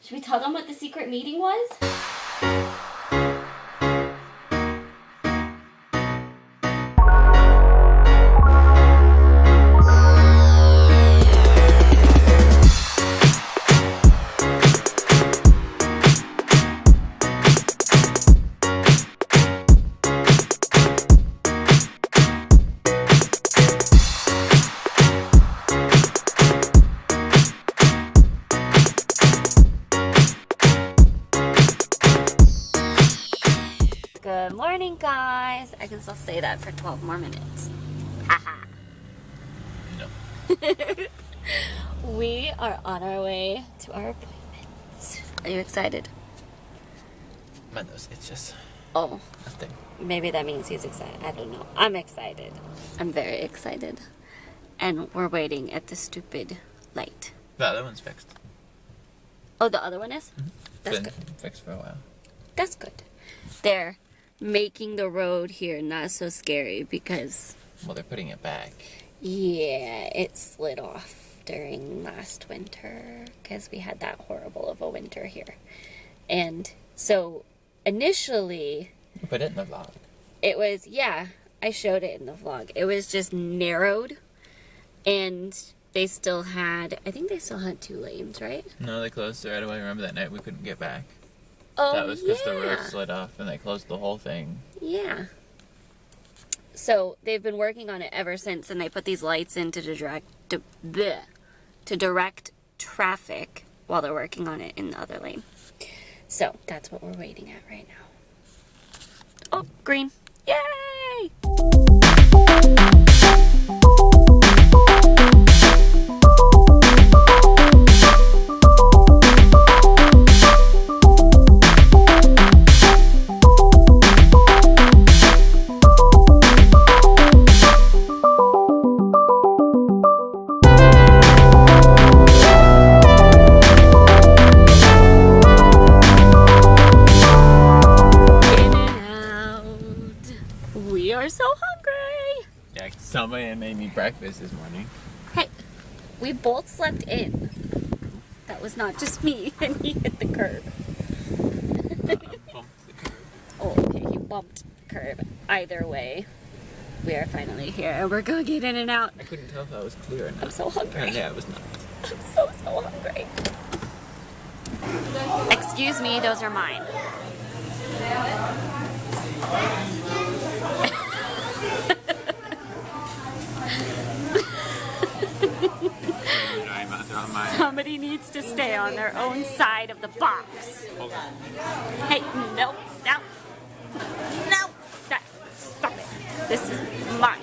Should we tell them what the secret meeting was? Good morning, guys. I can still say that for 12 more minutes. Haha. No. We are on our way to our appointment. Are you excited? My nose itches. Oh, Nothing. maybe that means he's excited. I don't know. I'm excited. I'm very excited. And we're waiting at the stupid light. The other one's fixed. Oh, the other one is? That's Been good. fixed for a while. That's good. They're making the road here not so scary because, Well, they're putting it back. yeah, it slid off during last winter because we had that horrible of a winter here. And so initially You put it in the vlog. it was, yeah, I showed it in the vlog. It was just narrowed and they still had, I think they still had 2 lanes, right? No, they closed it right away. Remember that night we couldn't get back? Oh, That was because yeah. the road slid off and they closed the whole thing. Yeah. So they've been working on it ever since, and they put these lights in to direct traffic while they're working on it in the other lane. So that's what we're waiting at right now. Oh, green. Yay! In and out. We are so hungry. Yeah, somebody made me breakfast this morning. Hey, we both slept in. That was not just me, and he hit the curb. Bumped the curb. Oh, okay, he bumped the curb. Either way, we are finally here, and we're gonna get in and out. I couldn't tell if I was clear or not. I'm so hungry. Apparently I was not. I'm so hungry. Excuse me, those are mine. Somebody needs to stay on their own side of the box. Hey, no, no, no, that, stop it. This is mine.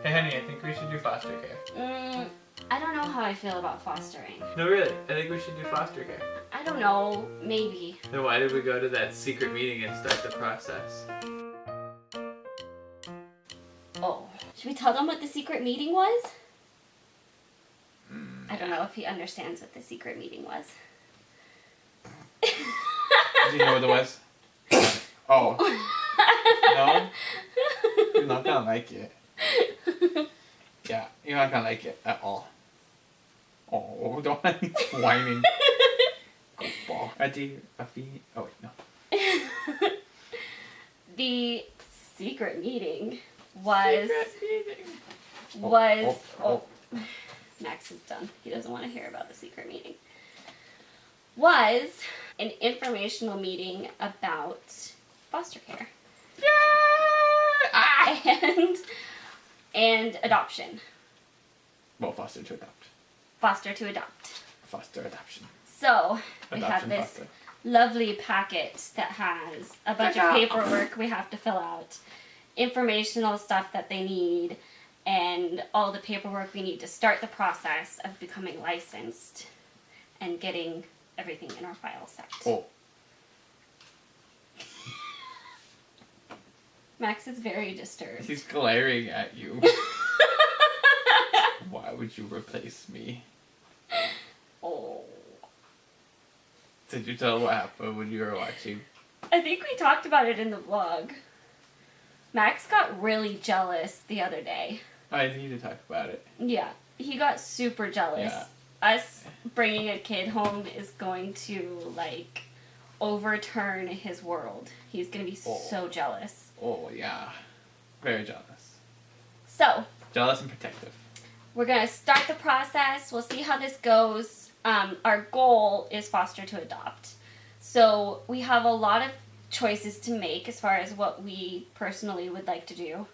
Hey honey, I think we should do foster care. I don't know how I feel about fostering. No, really, I think we should do foster care. I don't know, maybe. Then why did we go to that secret meeting and start the process? Oh, should we tell them what the secret meeting was? I don't know if he understands what the secret meeting was. Do you know what it was? Oh. No? You're not gonna like it. Yeah, you're not gonna like it at all. Oh, don't let me whining. Goofball. Ready? Buffy? Oh, wait, no. The secret meeting was... Secret meeting. was... Oh. Max is done. He doesn't want to hear about the secret meeting. Was an informational meeting about foster care. Yay! Ah! And adoption. Well, foster to adopt. Foster to adopt. Foster adoption. So, we have Adoption this foster. lovely packet that has a bunch of paperwork we have to fill out, informational stuff that they need, and all the paperwork we need to start the process of becoming licensed and getting everything in our file set. Oh. Max is very disturbed. He's glaring at you. Why would you replace me? Oh. Did you tell what happened when you were watching? I think we talked about it in the vlog. Max got really jealous the other day. I need to talk about it. Yeah, he got super jealous. Yeah. Us bringing a kid home is going to, like, overturn his world. He's going to be so jealous. Oh, yeah. Very jealous. So, Jealous and protective. we're going to start the process. We'll see how this goes. Our goal is foster to adopt. So, we have a lot of choices to make as far as what we personally would like to do.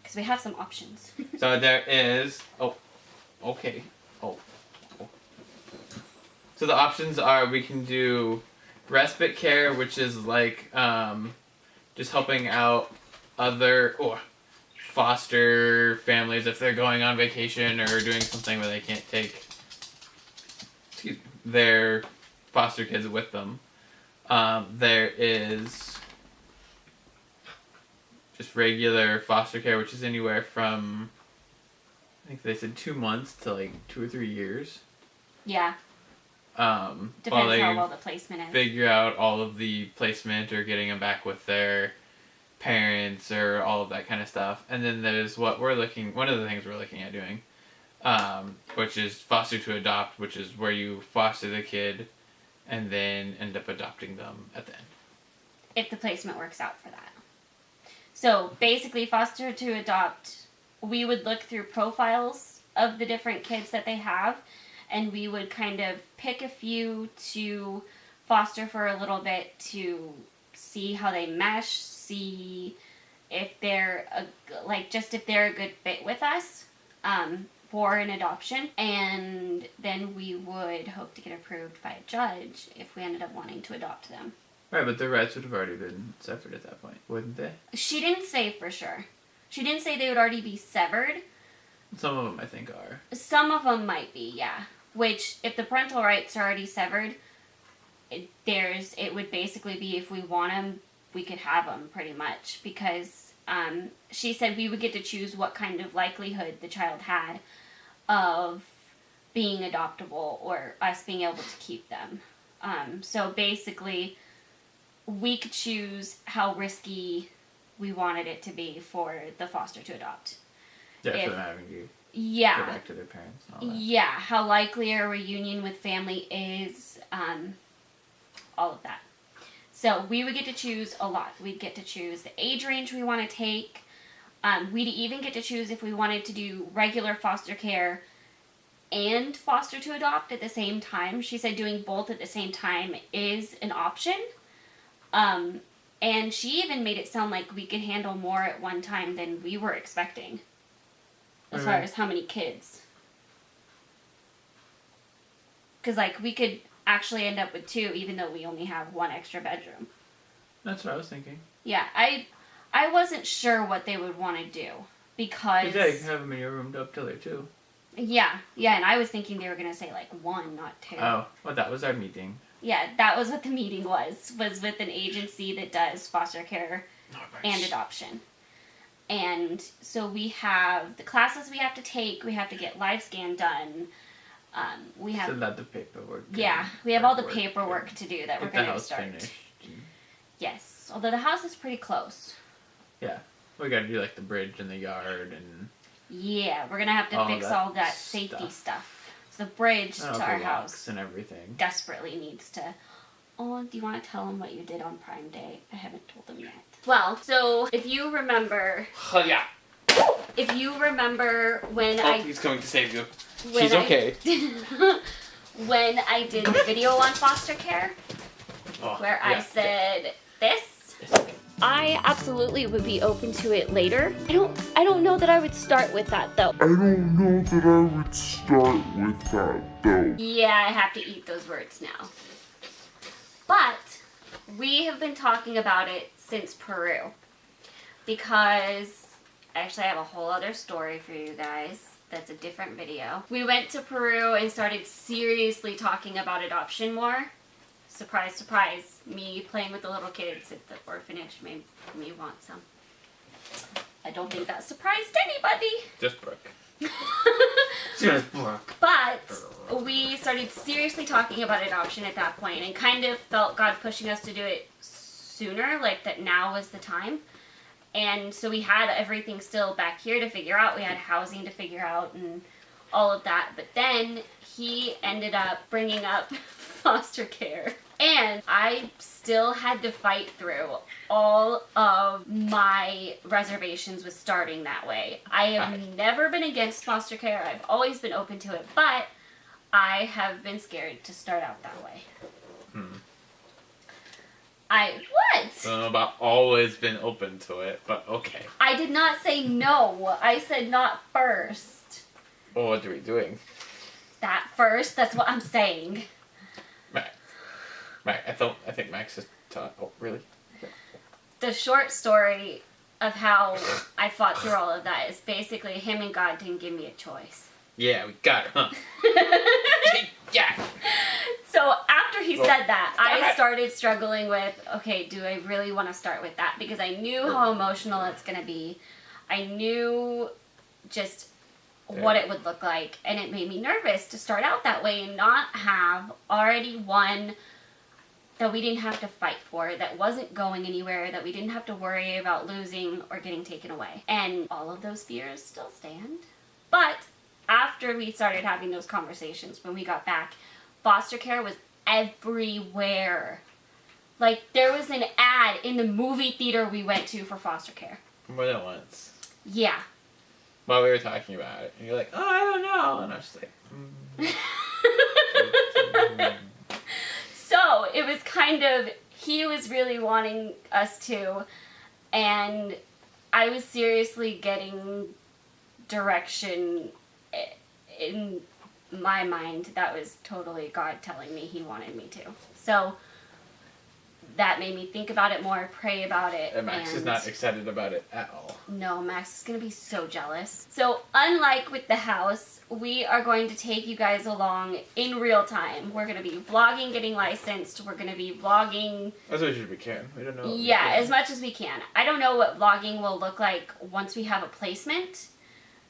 Because we have some options. So there is... Oh. Okay. Oh. So the options are we can do respite care, which is like just helping out other foster families if they're going on vacation or doing something where they can't take their foster kids with them. There is just regular foster care, which is anywhere from, I think they said 2 months to like 2 or 3 years. Yeah. While Depends they how well the placement is. figure out all of the placement or getting them back with their parents or all of that kind of stuff. And then there's one of the things we're looking at doing, which is foster to adopt, which is where you foster the kid and then end up adopting them at the end. If the placement works out for that. So basically, foster to adopt, we would look through profiles of the different kids that they have, and we would kind of pick a few to foster for a little bit to see how they mesh, see if they're if they're a good fit with us for an adoption, and then we would hope to get approved by a judge if we ended up wanting to adopt them. Right, but their rights would have already been severed at that point, wouldn't they? She didn't say for sure. She didn't say they would already be severed. Some of them, I think, are. Some of them might be, yeah. Which, if the parental rights are already severed, it would basically be if we want them, we could have them, pretty much. Because she said we would get to choose what kind of likelihood the child had of being adoptable or us being able to keep them. So basically, we could choose how risky we wanted it to be for the foster to adopt. Yeah, for them having to go back to their parents and all that. Yeah, how likely a reunion with family is, all of that. So we would get to choose a lot. We'd get to choose the age range we want to take. We'd even get to choose if we wanted to do regular foster care and foster to adopt at the same time. She said doing both at the same time is an option. And she even made it sound like we could handle more at one time than we were expecting. As far as how many kids. Because, we could actually end up with 2, even though we only have 1 extra bedroom. That's what I was thinking. Yeah, I wasn't sure what they would want to do. Because... Yeah, you can have them in your room up till there, too. Yeah, and I was thinking they were going to say, 1, not 2. Oh, well, that was our meeting. Yeah, that was what the meeting was with an agency that does foster care and adoption. And so we have the classes we have to take. We have to get live scan done. We have a lot of paperwork. Yeah, we have all the paperwork to do that we're going to start. Finished. Yes, although the house is pretty close. Yeah, we got to do the bridge and the yard and. Yeah, we're gonna have to fix all that safety stuff. So the bridge to our house and everything desperately needs to. Oh, do you want to tell them what you did on Prime Day? I haven't told them yet. Well, so if you remember... Oh, yeah. If you remember when he's coming to save you. She's okay. When I did the video on foster care, where I said this, I absolutely would be open to it later. I don't know that I would start with that, though. Yeah, I have to eat those words now. But we have been talking about it since Peru. Because, actually I have a whole other story for you guys. That's a different video. We went to Peru and started seriously talking about adoption more. Surprise, surprise. Me playing with the little kids at the orphanage made me want some. I don't think that surprised anybody. Just Brooke. Just Brooke. But we started seriously talking about adoption at that point and kind of felt God pushing us to do it sooner, that now was the time. And so we had everything still back here to figure out. We had housing to figure out and all of that. But then he ended up bringing up foster care. And I still had to fight through all of my reservations with starting that way. I have never been against foster care. I've always been open to it. But I have been scared to start out that way. What? I don't know about always been open to it, but okay. I did not say no. I said not first. Well, what are we doing? That first, that's what I'm saying. Max, I think Max is oh, really? The short story of how I fought through all of that is basically him and God didn't give me a choice. Yeah, we got it, huh? Yeah. So after he said that, I started struggling with, okay, do I really want to start with that? Because I knew how emotional it's going to be. I knew just what it would look like. And it made me nervous to start out that way and not have already one that we didn't have to fight for, that wasn't going anywhere, that we didn't have to worry about losing or getting taken away. And all of those fears still stand. But after we started having those conversations, when we got back, foster care was everywhere. Like, there was an ad in the movie theater we went to for foster care. More than once. Yeah. While we were talking about it, and you're like, oh, I don't know. And I was just like, So, it was kind of, he was really wanting us to, and I was seriously getting direction in my mind. That was totally God telling me he wanted me to. So that made me think about it more, pray about it. And Max is not excited about it at all. No, Max is going to be so jealous. So unlike with the house, we are going to take you guys along in real time. We're going to be vlogging, getting licensed. We're going to be vlogging. As much as we can. We don't know. Yeah, as much as we can. I don't know what vlogging will look like once we have a placement.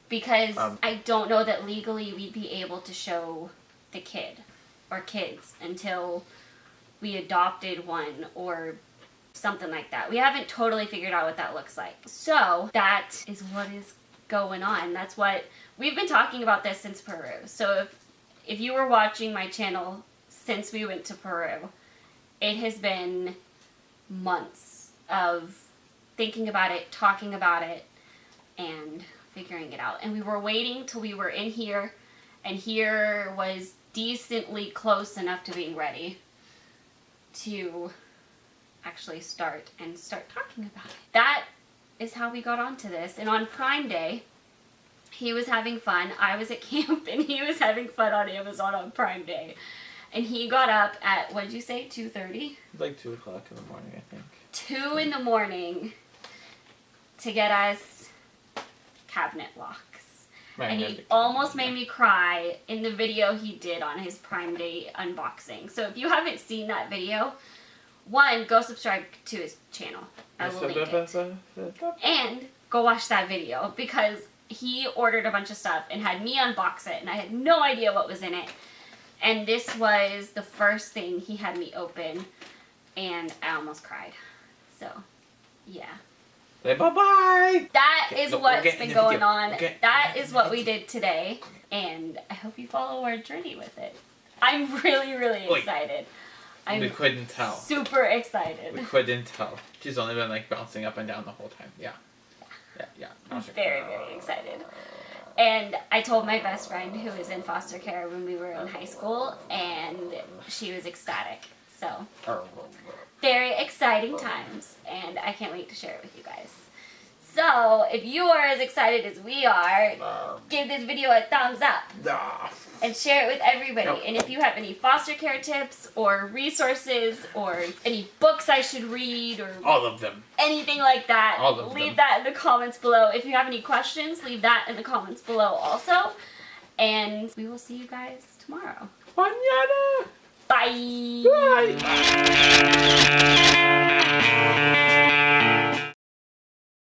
Because I don't know that legally we'd be able to show the kid or kids until we adopted one or something like that. We haven't totally figured out what that looks like. So that is what is going on. That's what we've been talking about this since Peru. So if you were watching my channel since we went to Peru, it has been months of thinking about it, talking about it, and figuring it out. And we were waiting till we were in here, and here was decently close enough to being ready to actually start talking about it. That is how we got onto this. And on Prime Day, he was having fun. I was at camp, and he was having fun on Amazon on Prime Day. And he got up at, what did you say, 2:30? Like 2 o'clock in the morning, I think. 2 in the morning to get us cabinet locks. And he almost made me cry in the video he did on his Prime Day unboxing. So if you haven't seen that video, one, go subscribe to his channel. I will link it. And go watch that video because he ordered a bunch of stuff and had me unbox it, and I had no idea what was in it. And this was the first thing he had me open, and I almost cried. So, yeah. Say bye-bye! That is what's been going on. That is what we did today, and I hope you follow our journey with it. I'm really, really excited. We couldn't tell. Super excited. We couldn't tell. She's only been like bouncing up and down the whole time. Yeah. Yeah. I'm very, very excited. And I told my best friend who was in foster care when we were in high school, and she was ecstatic. So, very exciting times, and I can't wait to share it with you guys. So, if you are as excited as we are, give this video a thumbs up and share it with everybody. And if you have any foster care tips or resources or any books I should read or all of them, anything like that, leave that in the comments below. If you have any questions, leave that in the comments below also. And we will see you guys tomorrow. Mañana! Bye! Bye!